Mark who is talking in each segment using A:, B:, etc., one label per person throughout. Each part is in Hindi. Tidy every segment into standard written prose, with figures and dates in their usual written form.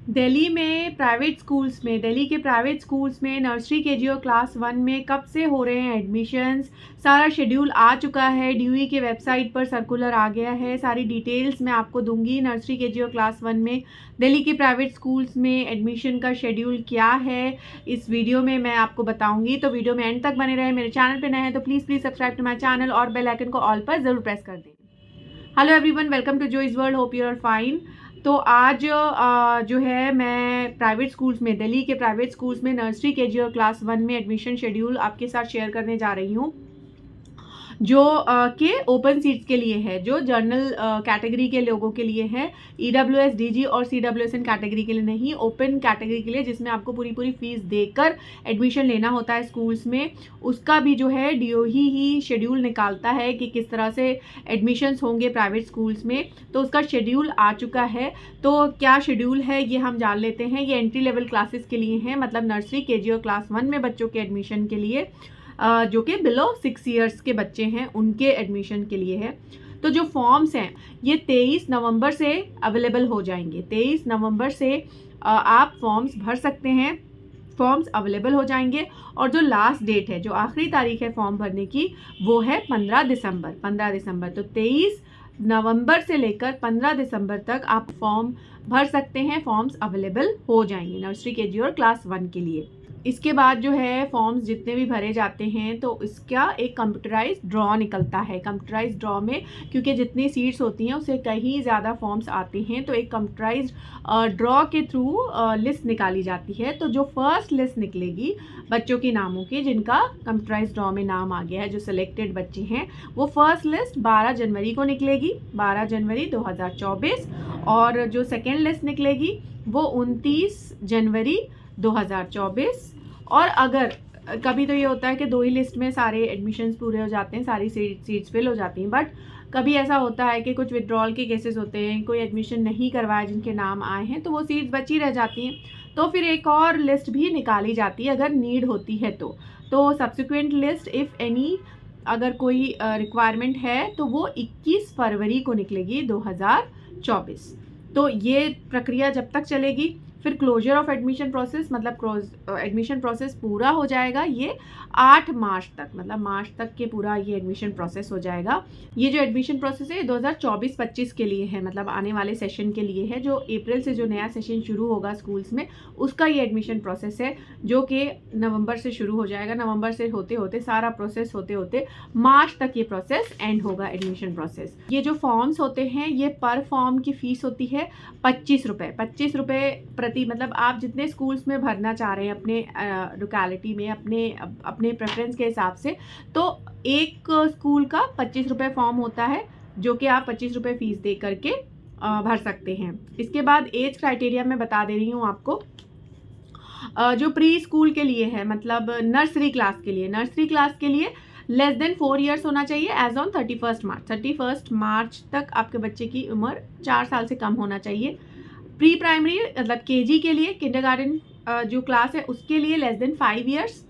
A: दिल्ली के प्राइवेट स्कूल्स में नर्सरी केजी और क्लास 1 में कब से हो रहे हैं एडमिशन्स। सारा शेड्यूल आ चुका है, ड्यूई के वेबसाइट पर सर्कुलर आ गया है। सारी डिटेल्स मैं आपको दूंगी। नर्सरी केजी और क्लास 1 में दिल्ली के प्राइवेट स्कूल्स में एडमिशन का शेड्यूल क्या है, इस वीडियो में मैं आपको बताऊंगी। तो वीडियो में एंड तक बने रहे। मेरे चैनल पर नए हैं तो please subscribe to my channel और बेल आइकन को ऑल पर ज़रूर प्रेस कर दें। Hello everyone, welcome to Joy's world, hope you are fine. तो आज जो है मैं दिल्ली के प्राइवेट स्कूल्स में नर्सरी केजी और क्लास 1 में एडमिशन शेड्यूल आपके साथ शेयर करने जा रही हूँ, जो के ओपन सीट्स के लिए है, जो जनरल कैटेगरी के लोगों के लिए है। EWS, DG और CWSN कैटेगरी के लिए नहीं, ओपन कैटेगरी के लिए, जिसमें आपको पूरी फीस देकर एडमिशन लेना होता है स्कूल्स में। उसका भी जो है DOE ही शेड्यूल निकालता है कि किस तरह से एडमिशन्स होंगे प्राइवेट स्कूल्स में। तो उसका शेड्यूल आ चुका है। तो क्या शेड्यूल है ये हम जान लेते हैं। ये एंट्री लेवल क्लासेस के लिए है, मतलब नर्सरी केजी और क्लास 1 में बच्चों के एडमिशन के लिए, जो कि बिलो 6 इयर्स के बच्चे हैं उनके एडमिशन के लिए है। तो जो फॉर्म्स हैं ये 23 नवंबर से अवेलेबल हो जाएंगे। 23 नवंबर से आप फॉर्म्स भर सकते हैं, फॉर्म्स अवेलेबल हो जाएंगे। और जो लास्ट डेट है, जो आखिरी तारीख है फॉर्म भरने की, वो है 15 दिसंबर। तो 23 नवंबर से लेकर 15 दिसंबर तक आप फॉर्म भर सकते हैं। फॉर्म्स अवेलेबल हो जाएंगे नर्सरी केजी और क्लास 1 के लिए। इसके बाद जो है फॉर्म्स जितने भी भरे जाते हैं तो इसका एक कंप्यूटराइज्ड ड्रॉ निकलता है। कंप्यूटराइज्ड ड्रॉ में क्योंकि जितनी सीट्स होती हैं उससे कहीं ज़्यादा फॉर्म्स आते हैं, तो एक कंप्यूटराइज्ड ड्रॉ के थ्रू लिस्ट निकाली जाती है। तो जो फर्स्ट लिस्ट निकलेगी बच्चों के नामों की, जिनका कंप्यूटराइज्ड ड्रॉ में नाम आ गया है, जो सिलेक्टेड बच्चे हैं, वो फर्स्ट लिस्ट 12 जनवरी को निकलेगी, 12 जनवरी 2024। और जो सेकेंड लिस्ट निकलेगी वो 29 जनवरी 2024। और अगर कभी तो ये होता है कि 2 ही लिस्ट में सारे एडमिशन्स पूरे हो जाते हैं, सारी सीट्स फिल हो जाती हैं, बट कभी ऐसा होता है कि कुछ विड्रॉल के केसेस होते हैं, कोई एडमिशन नहीं करवाया जिनके नाम आए हैं, तो वो सीट्स बची रह जाती हैं। तो फिर एक और लिस्ट भी निकाली जाती है अगर नीड होती है तो सब्सिक्वेंट लिस्ट इफ़ एनी, अगर कोई रिक्वायरमेंट है तो वो 21 फरवरी को निकलेगी 2024। तो ये प्रक्रिया जब तक चलेगी, फिर क्लोजर ऑफ एडमिशन प्रोसेस, मतलब एडमिशन प्रोसेस पूरा हो जाएगा ये 8 मार्च तक, मतलब मार्च तक के पूरा ये एडमिशन प्रोसेस हो जाएगा। ये जो एडमिशन प्रोसेस है 2024-25 के लिए है, मतलब आने वाले सेशन के लिए है। जो अप्रैल से जो नया सेशन शुरू होगा स्कूल्स में, उसका ये एडमिशन प्रोसेस है, जो कि नवंबर से शुरू हो जाएगा। नवंबर से होते होते सारा प्रोसेस होते होते मार्च तक ये प्रोसेस एंड होगा, एडमिशन प्रोसेस। ये जो फॉर्म्स होते हैं ये पर फॉर्म की फ़ीस होती है 25 रुपये प्रति, मतलब आप जितने स्कूल्स में भरना चाह रहे हैं अपने लोकेलिटी में, अपने प्रेफरेंस के हिसाब से, तो एक स्कूल का 25 रुपये फॉर्म होता है, जो कि आप 25 रुपये फ़ीस दे करके भर सकते हैं। इसके बाद एज क्राइटेरिया मैं बता दे रही हूँ आपको। जो प्री स्कूल के लिए है, मतलब नर्सरी क्लास के लिए लेस देन 4 इयर्स होना चाहिए एज ऑन 31 मार्च तक आपके बच्चे की उम्र 4 साल से कम होना चाहिए। प्री प्राइमरी मतलब केजी के लिए, किंडरगार्टन जो क्लास है उसके लिए less than 5 years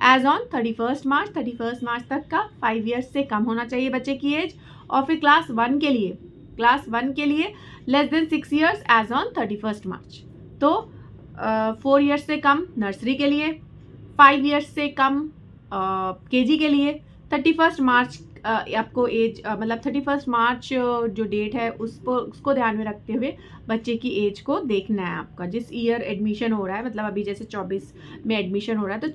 A: age on 31 March तक का 5 इयर्स से कम होना चाहिए बच्चे की एज। और फिर क्लास 1 के लिए less than 6 years age on 31 March. तो 4 इयर्स से कम नर्सरी के लिए, 5 इयर्स से कम केजी के लिए। 31 मार्च आपको एज, मतलब 31 मार्च जो डेट है उसको ध्यान में रखते हुए बच्चे की एज को देखना है आपका। जिस ईयर एडमिशन हो रहा है, मतलब अभी जैसे 24 में एडमिशन हो रहा है, तो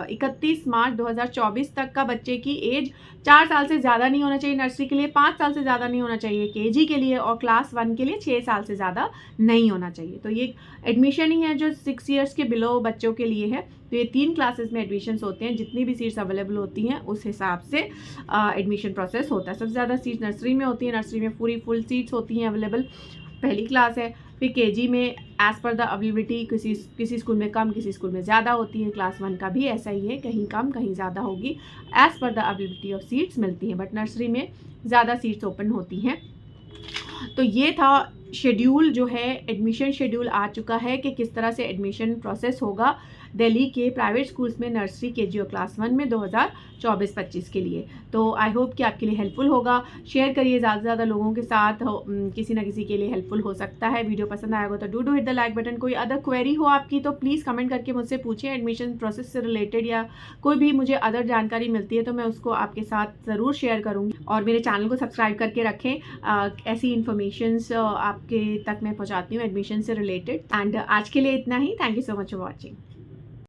A: 31 मार्च 2024 तक का बच्चे की एज 4 साल से ज़्यादा नहीं होना चाहिए नर्सरी के लिए, 5 साल से ज़्यादा नहीं होना चाहिए केजी के लिए, और क्लास 1 के लिए 6 साल से ज़्यादा नहीं होना चाहिए। तो ये एडमिशन ही है जो 6 इयर्स के बिलो बच्चों के लिए है। तो ये 3 क्लासेस में एडमिशन्स होते हैं, जितनी भी सीट्स अवेलेबल होती हैं उस हिसाब से एडमिशन प्रोसेस होता है। सबसे ज़्यादा सीट्स नर्सरी में होती है, नर्सरी में पूरी फुल सीट्स होती हैं अवेलेबल, पहली क्लास है। फिर केजी में एज़ पर द अवेलेबिलिटी किसी स्कूल में कम, किसी स्कूल में ज़्यादा होती है। क्लास 1 का भी ऐसा ही है, कहीं कम कहीं ज़्यादा होगी, as per the availability of seats मिलती हैं, बट नर्सरी में ज़्यादा सीट्स ओपन होती हैं। तो ये था शेड्यूल जो है, एडमिशन शेड्यूल आ चुका है कि किस तरह से एडमिशन प्रोसेस होगा दिल्ली के प्राइवेट स्कूल्स में नर्सरी केजी और क्लास 1 में 2024-25 के लिए। तो आई होप कि आपके लिए हेल्पफुल होगा। शेयर करिए ज़्यादा से ज़्यादा लोगों के साथ, किसी ना किसी के लिए हेल्पफुल हो सकता है। वीडियो पसंद आएगा तो do hit the like button. कोई अदर क्वेरी हो आपकी तो प्लीज़ कमेंट करके मुझसे पूछें एडमिशन प्रोसेस से रिलेटेड, या कोई भी मुझे अदर जानकारी मिलती है तो मैं उसको आपके साथ ज़रूर शेयर करूँगी। और मेरे चैनल को सब्सक्राइब करके रखें, ऐसी इन्फॉर्मेशंस आपके तक मैं पहुँचाती हूँ एडमिशन से रिलेटेड। एंड आज के लिए इतना ही। Thank you so much for watching.